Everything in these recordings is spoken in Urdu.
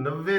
90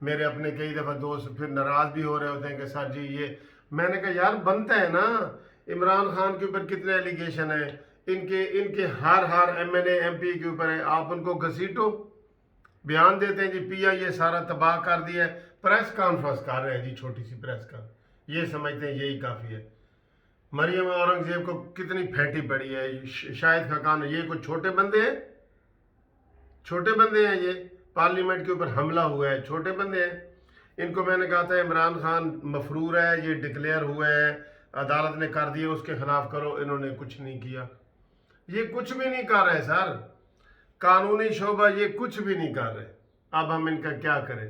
میرے اپنے کئی دفعہ دوست پھر ناراض بھی ہو رہے ہوتے ہیں کہ سر جی یہ، میں نے کہا یار بنتا ہے نا، عمران خان کے اوپر کتنے ایلیگیشن ہیں، ان کے ہر M N A M P کے اوپر ہے، آپ ان کو گھسیٹو، بیان دیتے ہیں جی پی آئی یہ سارا تباہ کر دیا ہے، پریس کانفرنس کر رہے ہیں جی، چھوٹی سی پریس کا، یہ سمجھتے ہیں یہی کافی ہے۔ مریم اورنگزیب کو کتنی پھینٹی پڑی ہے، شاہد خاقان، یہ کوئی چھوٹے بندے ہیں؟ چھوٹے بندے ہیں یہ؟ پارلیمنٹ کے اوپر حملہ ہوا ہے، چھوٹے بندے ہیں؟ ان کو میں نے کہا تھا عمران خان مفرور ہے، یہ ڈکلیئر ہوا ہے، عدالت نے کر دیا، اس کے خلاف کرو، انہوں نے کچھ نہیں کیا، یہ کچھ بھی نہیں کر رہے سر، قانونی شعبہ یہ کچھ بھی نہیں کر رہے، اب ہم ان کا کیا کریں؟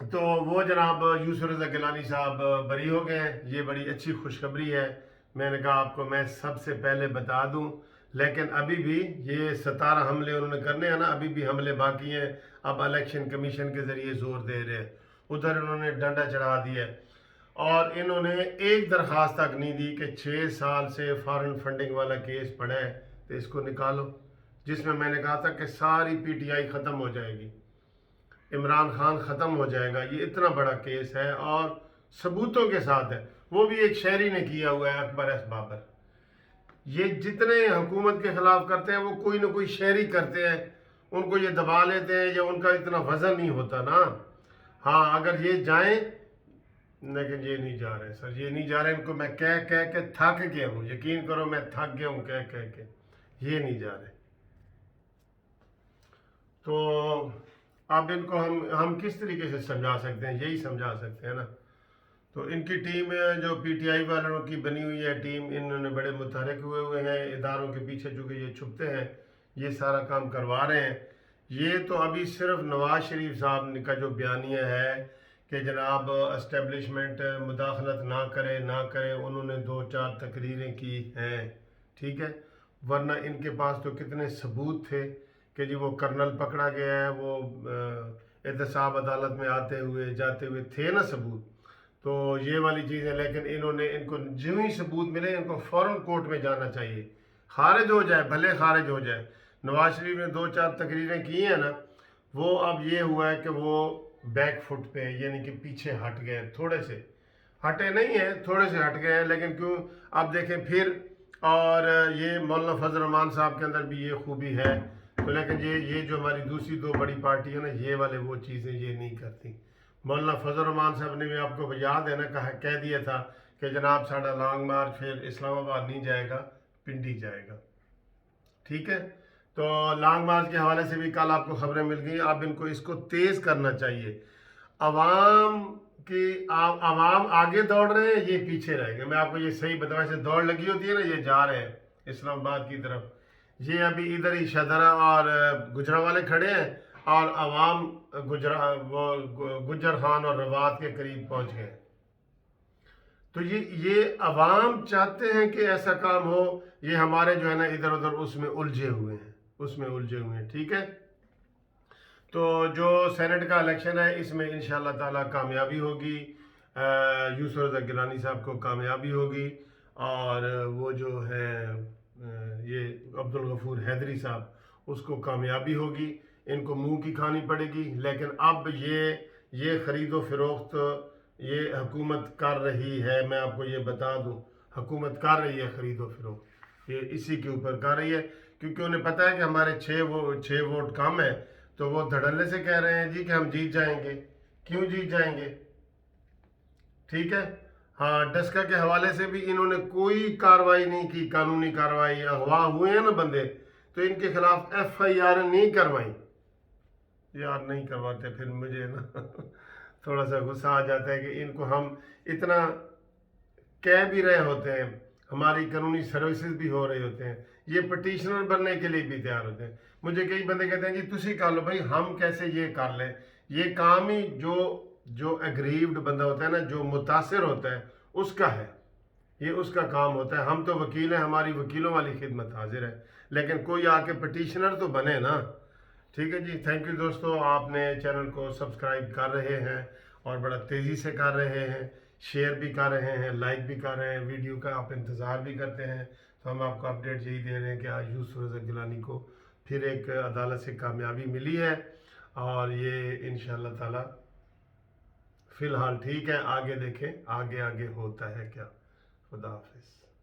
تو وہ جناب یوسف رضا گیلانی صاحب بری ہو گئے ہیں، یہ بڑی اچھی خوشخبری ہے، میں نے کہا آپ کو میں سب سے پہلے بتا دوں، لیکن ابھی بھی یہ 17 حملے انہوں نے کرنے ہیں نا، ابھی بھی حملے باقی ہیں، اب الیکشن کمیشن کے ذریعے زور دے رہے ہیں، ادھر انہوں نے ڈنڈا چڑھا دیا ہے، اور انہوں نے ایک درخواست تک نہیں دی کہ 6 سال سے فارن فنڈنگ والا کیس پڑا ہے تو اس کو نکالو، جس میں نے کہا تھا کہ ساری پی ٹی آئی ختم ہو جائے گی، عمران خان ختم ہو جائے گا، یہ اتنا بڑا کیس ہے اور ثبوتوں کے ساتھ ہے، وہ بھی ایک شہری نے کیا ہوا ہے، اکبر ایس بابر، یہ جتنے حکومت کے خلاف کرتے ہیں وہ کوئی نہ کوئی شہری کرتے ہیں، ان کو یہ دبا لیتے ہیں یا ان کا اتنا وزن نہیں ہوتا نا، ہاں اگر یہ جائیں، لیکن یہ نہیں جا رہے سر، یہ نہیں جا رہے، ان کو میں کہہ کے تھک گیا ہوں، یقین کرو میں تھک گیا ہوں کہہ کے، یہ نہیں جا رہے، تو اب ان کو ہم کس طریقے سے سمجھا سکتے ہیں؟ یہی سمجھا سکتے ہیں نا، تو ان کی ٹیم جو پی ٹی آئی والوں کی بنی ہوئی ہے ٹیم، انہوں نے بڑے متحرک ہوئے ہیں اداروں کے پیچھے، چونکہ یہ چھپتے ہیں، یہ سارا کام کروا رہے ہیں، یہ تو ابھی صرف نواز شریف صاحب کا جو بیانیہ ہے کہ جناب اسٹیبلشمنٹ مداخلت نہ کرے، انہوں نے 2-4 تقریریں کی ہیں، ٹھیک ہے، ورنہ ان کے پاس تو کتنے ثبوت تھے کہ جی وہ کرنل پکڑا گیا ہے، وہ احتساب عدالت میں آتے ہوئے جاتے ہوئے تھے نا ثبوت، تو یہ والی چیز ہے، لیکن ان کو جو ہی ثبوت ملے ان کو فوراً کورٹ میں جانا چاہیے، خارج ہو جائے، بھلے خارج ہو جائے۔ نواز شریف نے 2-4 تقریریں کی ہیں نا، وہ اب یہ ہوا ہے کہ وہ بیک فٹ پہ، یعنی کہ پیچھے ہٹ گئے، تھوڑے سے ہٹے نہیں ہیں، تھوڑے سے ہٹ گئے ہیں، لیکن کیوں اب دیکھیں پھر، اور یہ مولانا فضل الرحمان صاحب کے اندر بھی یہ خوبی ہے، تو لیکن یہ جو ہماری دوسری 2 بڑی پارٹی ہے نا، یہ والے وہ چیزیں یہ نہیں کرتی۔ مولانا فضل الرحمان صاحب نے بھی آپ کو یاد ہے نا، کہہ دیا تھا کہ جناب ساڑھا لانگ مارچ پھر اسلام آباد نہیں جائے گا، پنڈی جائے گا، ٹھیک ہے، تو لانگ مارچ کے حوالے سے بھی کل آپ کو خبریں مل گئی، اب ان کو اس کو تیز کرنا چاہیے، عوام آگے دوڑ رہے ہیں، یہ پیچھے رہ گئے، میں آپ کو یہ صحیح بتاؤں، سے دوڑ لگی ہوتی ہے نا، یہ جا رہے ہیں اسلام آباد کی طرف، یہ ابھی ادھر ہی شدرہ اور گجرانوالے کھڑے ہیں، اور عوام گجر خان اور روات کے قریب پہنچ گئے، تو یہ عوام چاہتے ہیں کہ ایسا کام ہو، یہ ہمارے جو ہے نا ادھر ادھر اس میں الجھے ہوئے ہیں، ٹھیک ہے، تو جو سینٹ کا الیکشن ہے اس میں انشاءاللہ تعالی کامیابی ہوگی، یوسف رضا گیلانی صاحب کو کامیابی ہوگی، اور وہ جو ہے یہ عبدالغفور حیدری صاحب، اس کو کامیابی ہوگی، ان کو منہ کی کھانی پڑے گی، لیکن اب یہ خرید و فروخت یہ حکومت کر رہی ہے، میں آپ کو یہ بتا دوں، حکومت کر رہی ہے خرید و فروخت، یہ اسی کے اوپر کر رہی ہے، کیونکہ انہیں پتہ ہے کہ ہمارے 6 ووٹ کم ہیں، تو وہ دھڑلے سے کہہ رہے ہیں جی کہ ہم جیت جائیں گے، کیوں جیت جائیں گے، ٹھیک ہے، ہاں ڈسکا کے حوالے سے بھی انہوں نے کوئی کاروائی نہیں کی، قانونی کاروائی، اغوا ہوئے ہیں نا بندے، تو ان کے خلاف ایف آئی آر نہیں کروائی، یار نہیں کرواتے، پھر مجھے نا تھوڑا سا غصہ آ جاتا ہے کہ ان کو ہم اتنا کہہ بھی رہے ہوتے ہیں، ہماری قانونی سروسز بھی ہو رہے ہوتے ہیں، یہ پٹیشنر بننے کے لیے بھی تیار ہوتے ہیں، مجھے کئی بندے کہتے ہیں جی تسی کر لو، بھائی ہم کیسے یہ کر لیں، یہ کام ہی جو اگریوڈ بندہ ہوتا ہے نا، جو متاثر ہوتا ہے اس کا ہے، یہ اس کا کام ہوتا ہے، ہم تو وکیل ہیں، ہماری وکیلوں والی خدمت حاضر ہے، لیکن کوئی آ کے پٹیشنر تو بنے نا، ٹھیک ہے جی، تھینک یو دوستو، آپ نے چینل کو سبسکرائب کر رہے ہیں اور بڑا تیزی سے کر رہے ہیں، شیئر بھی کر رہے ہیں، لائک بھی کر رہے ہیں، ویڈیو کا آپ انتظار بھی کرتے ہیں، تو ہم آپ کو اپڈیٹ یہی دے رہے ہیں کہ آج یوسف رضا گیلانی کو پھر ایک عدالت سے کامیابی ملی ہے، اور یہ انشاءاللہ تعالی فی الحال ٹھیک ہے، آگے دیکھیں آگے آگے ہوتا ہے کیا. خدا حافظ.